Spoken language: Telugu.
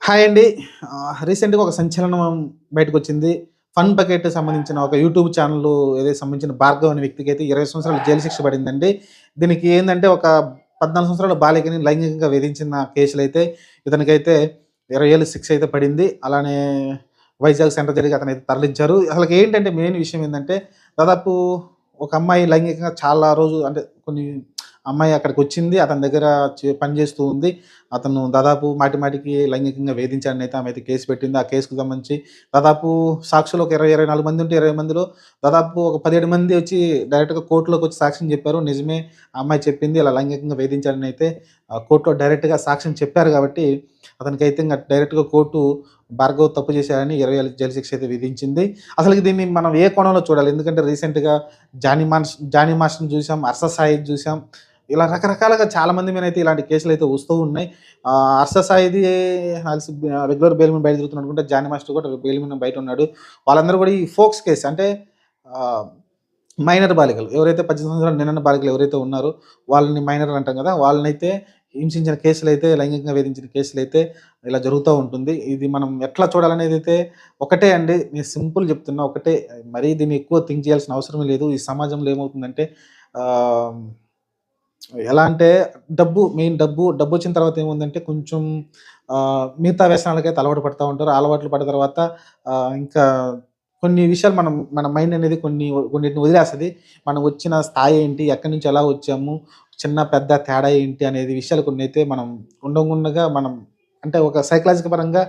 హాయ్ అండి. రీసెంట్‌గా ఒక సంచలనం బయటకొచ్చింది. ఫన్ బకెట్ సంబంధించిన ఒక యూట్యూబ్ ఛానల్ ఏదైతే సంబంధించిన భార్గవ్ అనే వ్యక్తికైతే 20 సంవత్సరాలు జైలు శిక్ష పడిందండి. దీనికి ఏందంటే ఒక 14 సంవత్సరాల బాలికని లైంగికంగా వేధించిన కేసులైతే ఇతనికైతే 20 ఏళ్ల శిక్ష అయితే పడింది. అలానే వైజాగ్ సెంట్రల్ జైలుకి అతనైతే తరలించారు. అసలకేంటంటే మెయిన్ విషయం ఏందంటే దాదాపు ఒక అమ్మాయి లైంగికంగా చాలా రోజులు అంటే కొన్ని అమ్మాయి అక్కడికొచ్చింది. అతని దగ్గర పని చేస్తూ ఉంది. అతను దాదాపు మాటి మాటికి లైంగికంగా వేధించాడనైతే ఆమె అయితే కేసు పెట్టింది. ఆ కేసుకు సంబంధించి దాదాపు సాక్షులు ఒక 20, 24 మంది ఉంటే 20 మందిలో దాదాపు ఒక 17 మంది వచ్చి డైరెక్ట్‌గా కోర్ట్‌లోకొచ్చి సాక్ష్యం చెప్పారు. నిజమే ఆ అమ్మాయి చెప్పింది ఇలా లైంగికంగా వేధించాడనైతే కోర్ట్‌లో డైరెక్ట్‌గా సాక్ష్యం చెప్పారు కాబట్టి అతనికైతే ఇంగ డైరెక్ట్‌గా కోర్టు భార్గవ్ తప్పు చేశాడని 20 ఏళ్ల జైలు శిక్ష అయితే విధించింది. అసలకి దీన్ని మనం ఏ కోణంలో చూడాలి? ఎందుకంటే రీసెంట్‌గా జానీ మాస్టర్‌ని చూసాం, హర్ష సాయిని చూసాం. ఇలా రకరకాలుగా చాలా మంది మీదనైతే ఇలాంటి కేసులైతే వస్తూ ఉన్నాయి. హర్ష సాయిది ఆల్స్ రెగ్యులర్ బెయిల్ మీద బయట తిరుగుతున్నాడనుకుంటే, జానీ మాస్టర్ కూడా బెయిల్ మీద బయటున్నాడు. వాళ్ళందరూ కూడా ఈ ఫోక్స్ కేస్ అంటే ఆహ్, మైనర్ బాలికలు ఎవరైతే 18 సంవత్సరాలు నిండిన బాలికలు ఎవరైతే ఉన్నారో వాళ్ళని మైనర్ అంటాం కదా! వాళ్ళనైతే హింసించిన కేసులైతే లైంగికంగా వేధించిన కేసులైతే ఇలా జరుగుతా ఉంటుంది. ఇది మనం ఎట్లా చూడాలనేదైతే ఒకటే అండి. నేను సింపుల్ చెప్తున్నా ఒకటే మరీ దీన్ని ఎక్కువ థింక్ చేయాల్సిన అవసరమే లేదు. ఈ సమాజంలో ఏమవుతుందంటే ఆహ్ ఎలా అంటే డబ్బొచ్చిన తర్వాత ఏముందంటే కొంచెం మిగతా వ్యసనాలకైతే అలవాటు పడతా ఉంటారు. అలవాట్లు పడ్డ తర్వాత ఇంకా కొన్ని విషయాలు మన మైండ్ అనేది కొన్నిటిని వదిలేస్తది. మనం వచ్చిన స్థాయి ఏంటి? ఎక్కడి నుంచి ఎలా వచ్చాము? చిన్న, పెద్ద తేడా ఏంటి? అనేది విషయాలు కొన్నైతే మనం ఉండగుండగా మనం అంటే ఒక సైకలాజికల్ పరంగా